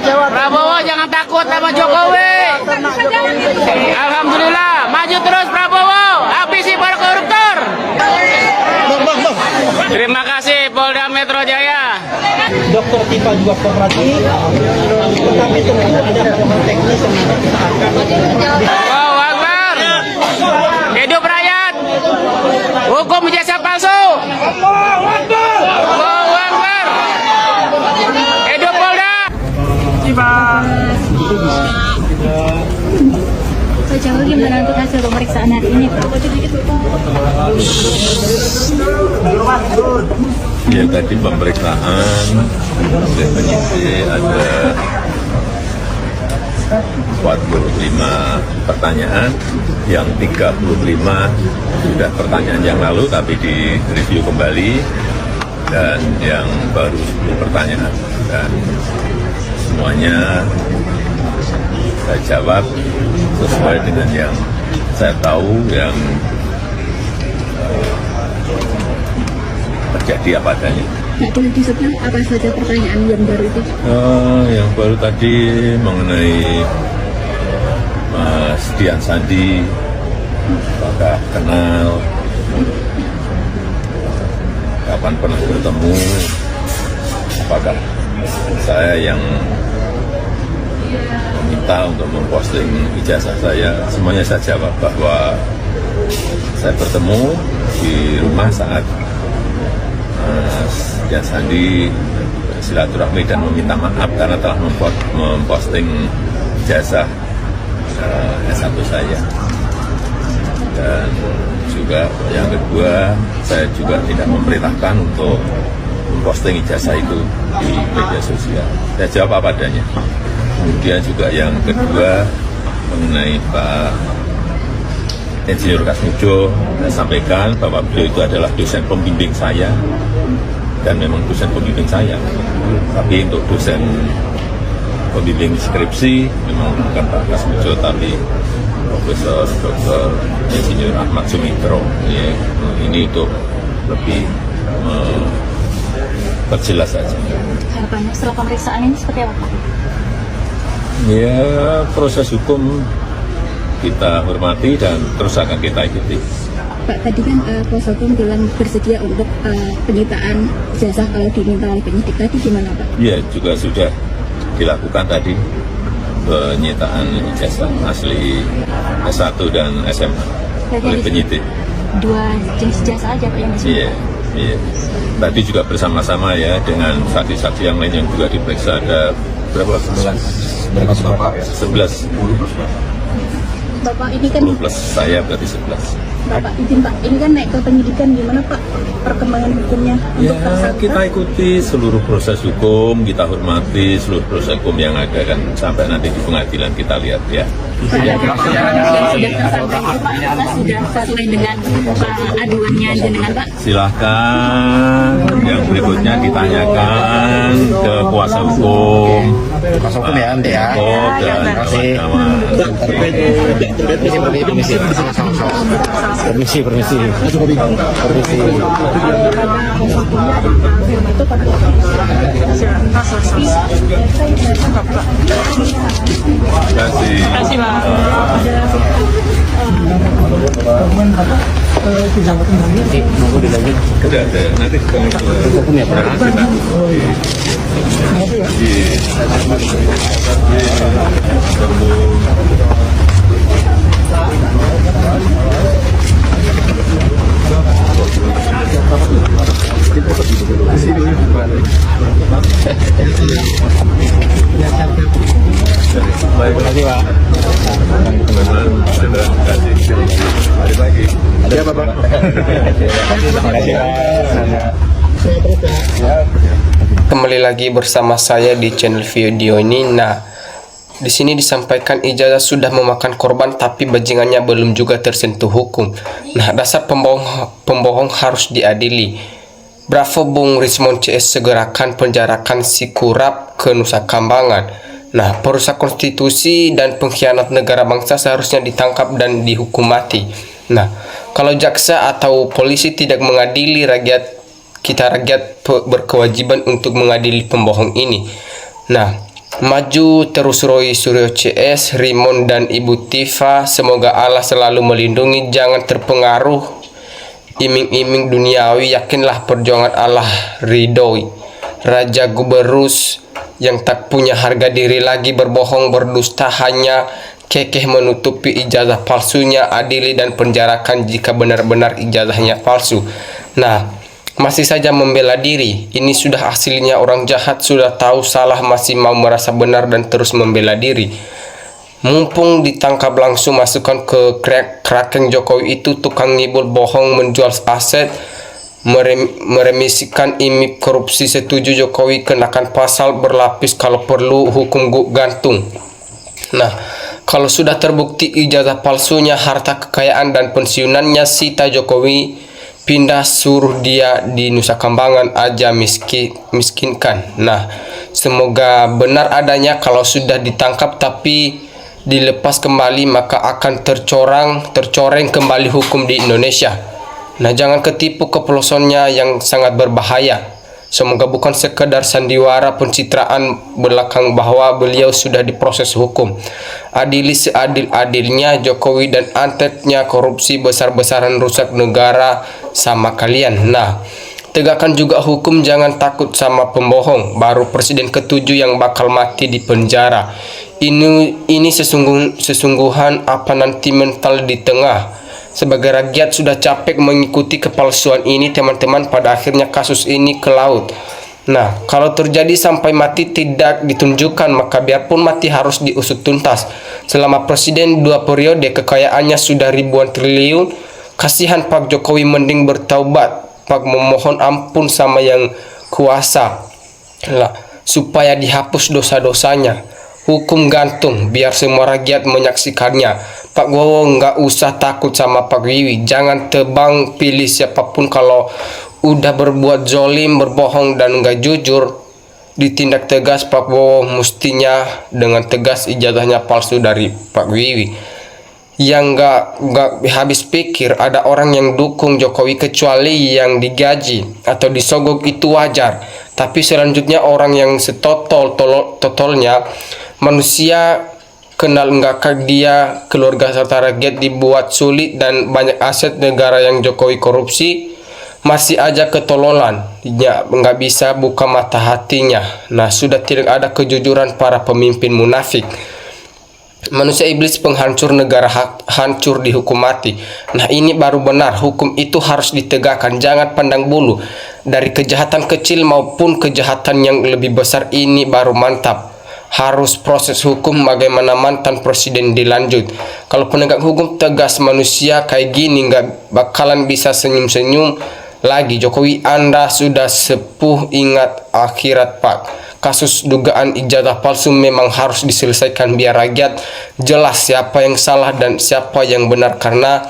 Prabowo jangan takut sama Jokowi. Alhamdulillah, maju terus Prabowo, habisi para koruptor. Terima kasih Polda Metro Jaya. Dokter Tifa juga kooperatif, tetapi tentu ada hal-hal teknis yang nanti kita akan. Allahu Akbar. Hidup rakyat. Hukum ijazah palsu. Allahu Akbar. Hidup Polda. Sejauh gimana untuk hasil pemeriksaan hari ini, Pak? Ya, tadi pemeriksaan oleh penyidik ada 45 pertanyaan, yang 35 sudah pertanyaan yang lalu tapi di review kembali, dan yang baru 10 pertanyaan, dan semuanya saya jawab sesuai dengan yang saya tahu, yang terjadi apa adanya. Nah, boleh disebut apa saja pertanyaan yang baru itu? Yang baru tadi mengenai Mas Dian Sandi, apakah kenal, kapan pernah bertemu, apakah saya yang meminta untuk memposting ijazah saya. Semuanya saya jawab bahwa saya bertemu di rumah saat Mas Dian Sandi silaturahmi dan meminta maaf karena telah memposting ijazah S1 saya. Dan juga yang kedua, saya juga tidak memerintahkan untuk memposting ijazah itu di media sosial. Saya jawab apa adanya. Kemudian juga yang kedua mengenai Pak Insinyur Kasmujo, saya sampaikan bahwa beliau itu adalah dosen pembimbing saya, dan memang dosen pembimbing saya. Tapi untuk dosen pembimbing skripsi memang bukan Pak Kasmujo, tapi Profesor Dr. Insinyur Ahmad Sumitro. Ya, ini untuk lebih perjelas saja. Harapannya setelah pemeriksaan ini seperti apa, Pak? Ya, proses hukum kita hormati dan terus akan kita ikuti. Pak, tadi kan kuasa hukum bilang bersedia untuk penyitaan ijazah kalau diminta oleh penyidik. Tadi gimana, Pak? Ya, juga sudah dilakukan tadi penyitaan ijazah asli S1 dan SMA oleh penyidik. Dua jenis ijazah aja, Pak, yang disebut? Iya. Tadi juga bersama-sama ya dengan saksi-saksi yang lain yang juga diperiksa. Ada berapa? 11. Bapak ini kan 10 plus saya berarti 11. Bapak izin Pak, ini kan naik ke penyidikan, gimana Pak perkembangan hukumnya? Ya, kita ikuti seluruh proses hukum, kita hormati seluruh proses hukum yang ada, kan sampai nanti di pengadilan kita lihat ya. Sudah sesuai dengan aduannya dengan Pak? Silahkan yang berikutnya ditanyakan ke kuasa hukum. Kuasa hukum ya, nanti ya. Dan kawan-kawan. Permisi. Terima kasih. Udah ada, nanti kami Terima kasih, Pak. Balik lagi. Ada apa, Pak? Terima kasih, Pak. Kembali lagi bersama saya di channel video ini. Nah, di sini disampaikan ijazah sudah memakan korban tapi bajingannya belum juga tersentuh hukum. Nah, dasar pembohong harus diadili. Bravo Bung Rismon CS, segerakan penjarakan si kurap ke Nusa Kambangan. Nah, perusak konstitusi dan pengkhianat negara bangsa seharusnya ditangkap dan dihukum mati. Nah, kalau jaksa atau polisi tidak mengadili rakyat, kita rakyat berkewajiban untuk mengadili pembohong ini. Nah, Maju terus Roy Suryo CS, Rimon dan Ibu Tifa. Semoga Allah selalu melindungi, jangan terpengaruh iming-iming duniawi, yakinlah perjuangan Allah ridhoi. Raja Guberus yang tak punya harga diri lagi berbohong berdusta, hanya kekeh menutupi ijazah palsunya, adili dan penjarakan jika benar-benar ijazahnya palsu. Nah, masih saja membela diri. Ini sudah hasilnya orang jahat, sudah tahu salah masih mau merasa benar dan terus membela diri. Mumpung ditangkap langsung masukkan ke Kraken Jokowi itu tukang ngibul, bohong, menjual aset, meremisikan imip korupsi. Setuju Jokowi kenakan pasal berlapis, kalau perlu hukum gantung. Nah, kalau sudah terbukti ijazah palsunya, harta kekayaan dan pensiunannya sita Jokowi, pindah suruh dia di Nusa Kambangan aja, miskinkan. Nah, semoga benar adanya. Kalau sudah ditangkap tapi dilepas kembali, maka akan tercoreng kembali hukum di Indonesia. Nah, jangan ketipu kepelosannya yang sangat berbahaya. Semoga bukan sekedar sandiwara pencitraan belakang bahwa beliau sudah diproses hukum. Adili seadil-adilnya Jokowi dan anteknya korupsi besar-besaran rusak negara sama kalian. Nah, tegakkan juga hukum, jangan takut sama pembohong. Baru presiden ke-7 yang bakal mati di penjara. Ini sesungguhan apa nanti mental di tengah. Sebagai rakyat sudah capek mengikuti kepalsuan ini teman-teman, pada akhirnya kasus ini ke laut. Nah, kalau terjadi sampai mati tidak ditunjukkan, maka biarpun mati harus diusut tuntas. Selama presiden 2 periode kekayaannya sudah ribuan triliun, kasihan Pak Jokowi, mending bertaubat, Pak, memohon ampun sama yang kuasa lah, supaya dihapus dosa-dosanya. Hukum gantung biar semua rakyat menyaksikannya. Pak Bowo nggak usah takut sama Pak Wiwi, jangan tebang pilih siapapun. Kalau udah berbuat zolim, berbohong dan nggak jujur, ditindak tegas. Pak Bowo mestinya dengan tegas ijazahnya palsu dari Pak Wiwi. Yang nggak habis pikir ada orang yang dukung Jokowi, kecuali yang digaji atau disogok itu wajar. Tapi selanjutnya orang yang totolnya manusia kenal enggak dia, keluarga serta rakyat dibuat sulit dan banyak aset negara yang Jokowi korupsi, masih aja ketololan, ya nggak bisa buka mata hatinya. Nah, sudah tidak ada kejujuran para pemimpin munafik. Manusia iblis penghancur negara, hancur dihukum mati. Nah, ini baru benar, hukum itu harus ditegakkan, jangan pandang bulu. Dari kejahatan kecil maupun kejahatan yang lebih besar, ini baru mantap. Harus proses hukum bagaimana mantan presiden dilanjut. Kalau penegak hukum tegas, manusia kayak gini nggak bakalan bisa senyum-senyum lagi. Jokowi, Anda sudah sepuh, ingat akhirat Pak. Kasus dugaan ijazah palsu memang harus diselesaikan biar rakyat jelas siapa yang salah dan siapa yang benar, karena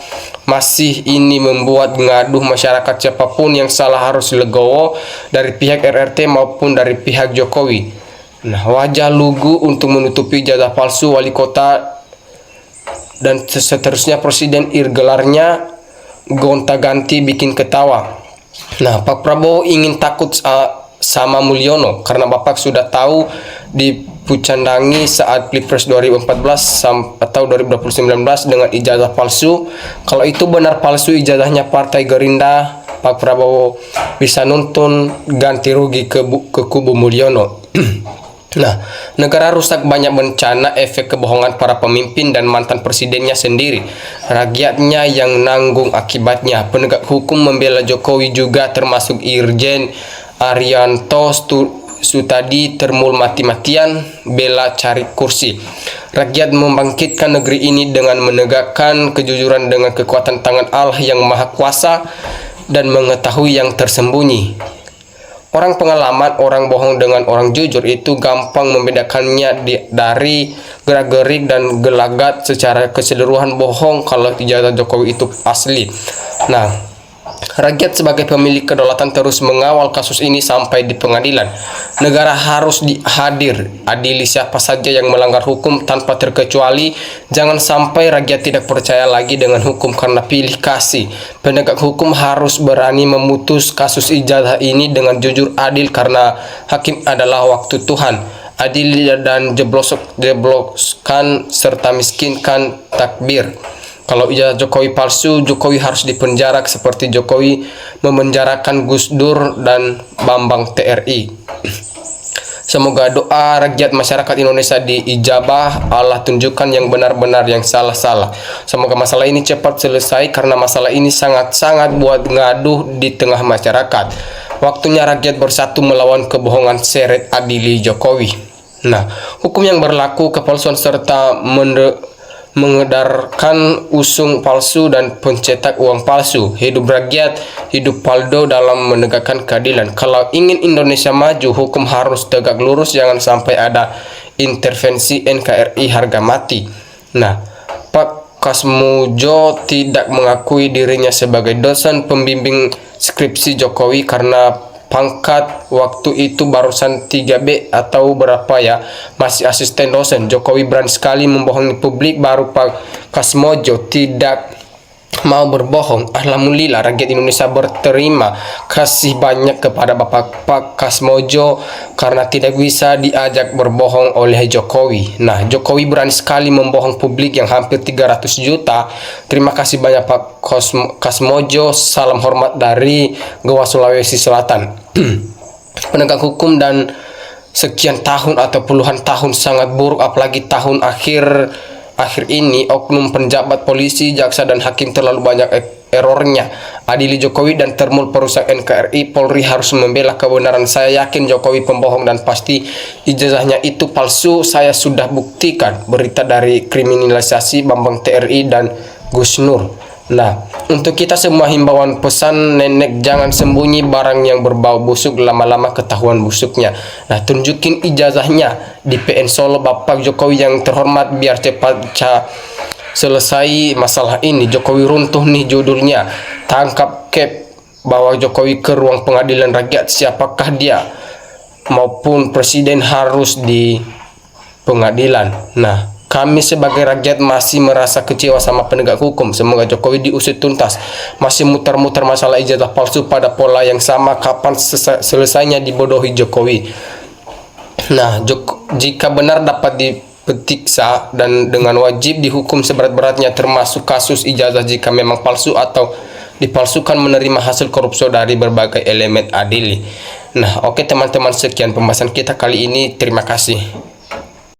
masih ini membuat ngaduh masyarakat. Siapapun yang salah harus legowo, dari pihak RRT maupun dari pihak Jokowi. Nah, wajah lugu untuk menutupi ijazah palsu wali kota dan seterusnya presiden, gelarnya gonta-ganti bikin ketawa. Nah, Pak Prabowo ingin takut sama Mulyono karena Bapak sudah tahu dipucandangi saat Pilpres 2014 atau 2019 dengan ijazah palsu. Kalau itu benar palsu ijazahnya Partai Gerindra, Pak Prabowo bisa nuntun ganti rugi ke kubu Mulyono. Nah, negara rusak banyak bencana efek kebohongan para pemimpin dan mantan presidennya sendiri. Rakyatnya yang nanggung akibatnya. Penegak hukum membela Jokowi juga termasuk Irjen Arianto Sutadi termul mati-matian bela cari kursi. Rakyat membangkitkan negeri ini dengan menegakkan kejujuran dengan kekuatan tangan Allah yang Maha Kuasa dan mengetahui yang tersembunyi. Orang pengalaman, orang bohong dengan orang jujur itu gampang membedakannya dari gerak-gerik dan gelagat. Secara keseluruhan bohong kalau ijazah Jokowi itu asli. Nah, rakyat sebagai pemilik kedaulatan terus mengawal kasus ini sampai di pengadilan. Negara harus hadir, adili siapa saja yang melanggar hukum tanpa terkecuali. Jangan sampai rakyat tidak percaya lagi dengan hukum karena pilih kasih. Penegak hukum harus berani memutus kasus ijazah ini dengan jujur adil, karena hakim adalah waktu Tuhan. adili dan jebloskan serta miskinkan takbir. Kalau ijazah Jokowi palsu, Jokowi harus dipenjara seperti Jokowi memenjarakan Gus Dur dan Bambang TRI. Semoga doa rakyat masyarakat Indonesia diijabah, Allah tunjukkan yang benar-benar, yang salah-salah. Semoga masalah ini cepat selesai karena masalah ini sangat-sangat buat ngaduh di tengah masyarakat. Waktunya rakyat bersatu melawan kebohongan, seret adili Jokowi. Nah, hukum yang berlaku, kepalsuan serta mengedarkan usung palsu dan pencetak uang palsu. Hidup rakyat, hidup Paldo dalam menegakkan keadilan. Kalau ingin Indonesia maju, hukum harus tegak lurus, jangan sampai ada intervensi NKRI harga mati. Nah, Pak Kasmujo tidak mengakui dirinya sebagai dosen pembimbing skripsi Jokowi karena pangkat waktu itu barusan 3B atau berapa ya, masih asisten dosen. Jokowi berani sekali membohongi publik, baru Pak Kasmojo tidak mau berbohong. Alhamdulillah rakyat Indonesia berterima kasih banyak kepada Pak Kasmojo karena tidak bisa diajak berbohong oleh Jokowi. Nah, Jokowi berani sekali membohong publik yang hampir 300 juta. Terima kasih banyak Pak Kasmojo. Salam hormat dari Goa, Sulawesi Selatan. Penegak hukum dan sekian tahun atau puluhan tahun sangat buruk, apalagi tahun akhir ini oknum penjabat polisi, jaksa dan hakim terlalu banyak errornya. Adili Jokowi dan termul perusak NKRI, Polri harus membela kebenaran. Saya yakin Jokowi pembohong dan pasti ijazahnya itu palsu. Saya sudah buktikan berita dari kriminalisasi Bambang TRI dan Gus Nur. Nah, untuk kita semua himbauan pesan nenek, jangan sembunyi barang yang berbau busuk, lama-lama ketahuan busuknya. Nah, tunjukin ijazahnya di PN Solo Bapak Jokowi yang terhormat, biar cepat selesai masalah ini. Jokowi runtuh nih judulnya. Tangkap bawa Jokowi ke ruang pengadilan rakyat. Siapakah dia? Maupun presiden harus di pengadilan. Nah, kami sebagai rakyat masih merasa kecewa sama penegak hukum. Semoga Jokowi diusut tuntas. Masih muter-muter masalah ijazah palsu pada pola yang sama. Kapan selesainya dibodohi Jokowi? Nah, jika benar dapat diperiksa dan dengan wajib dihukum seberat-beratnya, termasuk kasus ijazah jika memang palsu atau dipalsukan menerima hasil korupsi dari berbagai elemen adili. Nah, oke teman-teman, sekian pembahasan kita kali ini. Terima kasih.